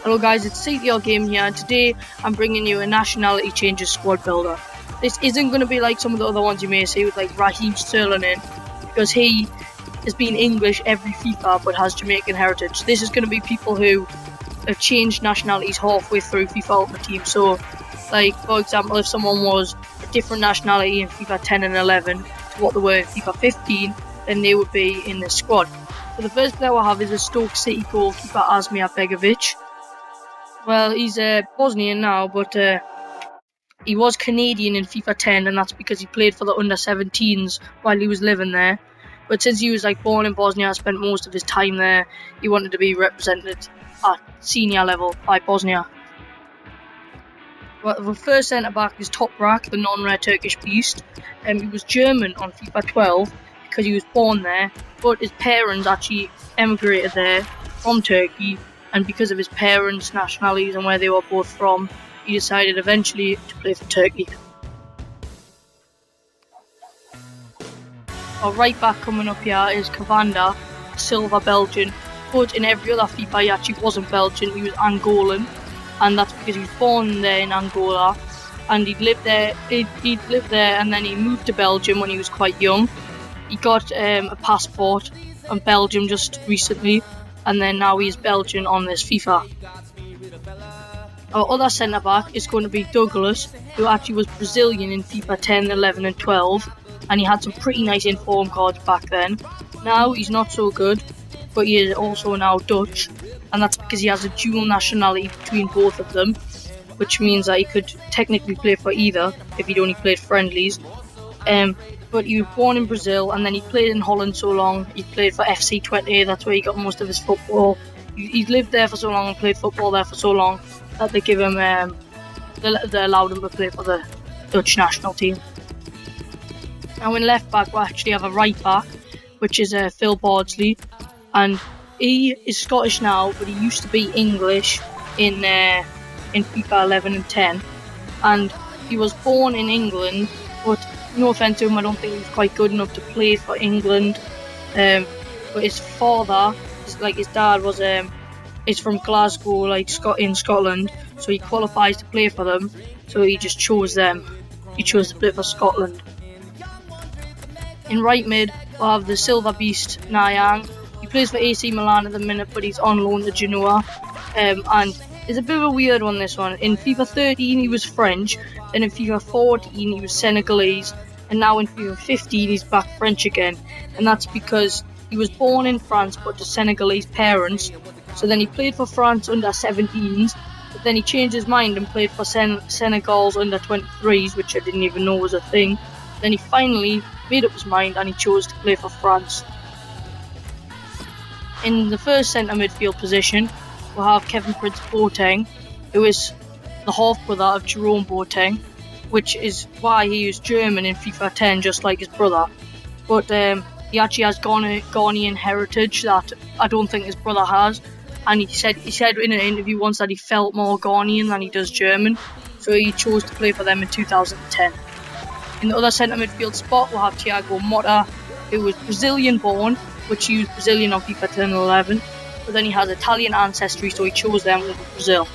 Hello guys, it's CTR Game here, and today I'm bringing you a nationality changes squad builder. This isn't going to be like some of the other ones you may see with like Raheem Sterling in, because he has been English every FIFA but has Jamaican heritage. This is going to be people who have changed nationalities halfway through FIFA Ultimate Team. So, like for example, if someone was a different nationality in FIFA 10 and 11 to what they were in FIFA 15, then they would be in this squad. So the first player I have is a Stoke City goalkeeper, Asmir Begovic. Well, he's Bosnian now, but he was Canadian in FIFA 10, and that's because he played for the under-17s while he was living there. But since he was born in Bosnia, spent most of his time there, he wanted to be represented at senior level by Bosnia. Well, the first centre-back is Toprak, the non-rare Turkish beast. He was German on FIFA 12 because he was born there, but his parents actually emigrated there from Turkey. And because of his parents' nationalities and where they were both from, he decided eventually to play for Turkey. Our right back coming up here is Cavanda, Silva Belgian, but in every other FIFA he actually wasn't Belgian, he was Angolan, and that's because he was born there in Angola, and he'd lived there and then he moved to Belgium when he was quite young. He got a passport from Belgium just recently, and then now he's Belgian on this FIFA. Our other centre-back is going to be Douglas, who actually was Brazilian in FIFA 10, 11 and 12, and he had some pretty nice inform cards back then. Now he's not so good, but he is also now Dutch, and that's because he has a dual nationality between both of them, which means that he could technically play for either if he'd only played friendlies. But he was born in Brazil, and then he played in Holland so long. He played for FC Twente, that's where he got most of his football. He lived there for so long and played football there for so long that they give him, they allowed him to play for the Dutch national team. Now in left back we actually have a right back, which is Phil Bardsley, and he is Scottish now, but he used to be English in FIFA 11 and 10, and he was born in England, but no offence to him, I don't think he was quite good enough to play for England. But his father, his dad was is from Glasgow, in Scotland, so he qualifies to play for them. So he just chose them. He chose to play for Scotland. In right mid, we'll have the Silver Beast Nayang. He plays for AC Milan at the minute, but he's on loan to Genoa. And it's a bit of a weird one, this one. In FIFA 13 he was French, then in FIFA 14 he was Senegalese, and now in FIFA 15 he's back French again. And that's because he was born in France but to Senegalese parents. So then he played for France under 17s, but then he changed his mind and played for Senegal's under 23s, which I didn't even know was a thing. Then he finally made up his mind and he chose to play for France. In the first centre midfield position, we'll have Kevin Prince Boateng, who is the half-brother of Jerome Boateng, which is why he is German in FIFA 10, just like his brother. But he actually has Ghanaian heritage that I don't think his brother has. And he said in an interview once that he felt more Ghanaian than he does German, so he chose to play for them in 2010. In the other centre midfield spot, we'll have Thiago Motta, who was Brazilian born, which he was Brazilian on FIFA 10 and 11, but then he has Italian ancestry, so he chose them over Brazil.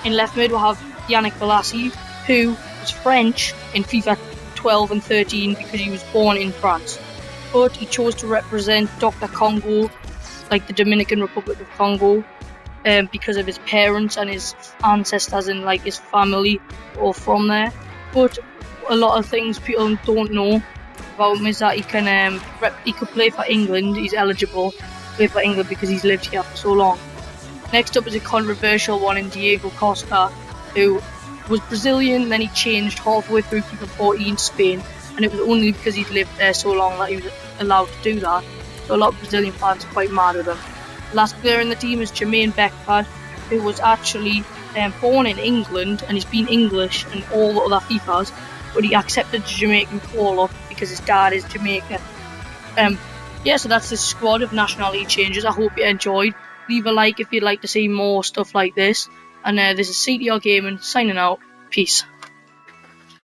In left mid, we'll have Yannick Bolasie, who was French in FIFA 12 and 13 because he was born in France, but he chose to represent Dr. Congo, like the Dominican Republic of Congo, because of his parents and his ancestors and his family all from there. But a lot of things people don't know about him is that he could play for England. He's eligible to play for England because he's lived here for so long. Next up is a controversial one in Diego Costa, who was Brazilian, then he changed halfway through FIFA 14 to Spain, and it was only because he'd lived there so long that he was allowed to do that. So a lot of Brazilian fans are quite mad at him. The last player in the team is Jermaine Beckford, who was actually born in England, and he's been English in all the other FIFAs, but he accepted the Jamaican call-up because his dad is Jamaican. So that's the squad of nationality changes. I hope you enjoyed. Leave a like if you'd like to see more stuff like this. And this is CTR Gaming signing out. Peace.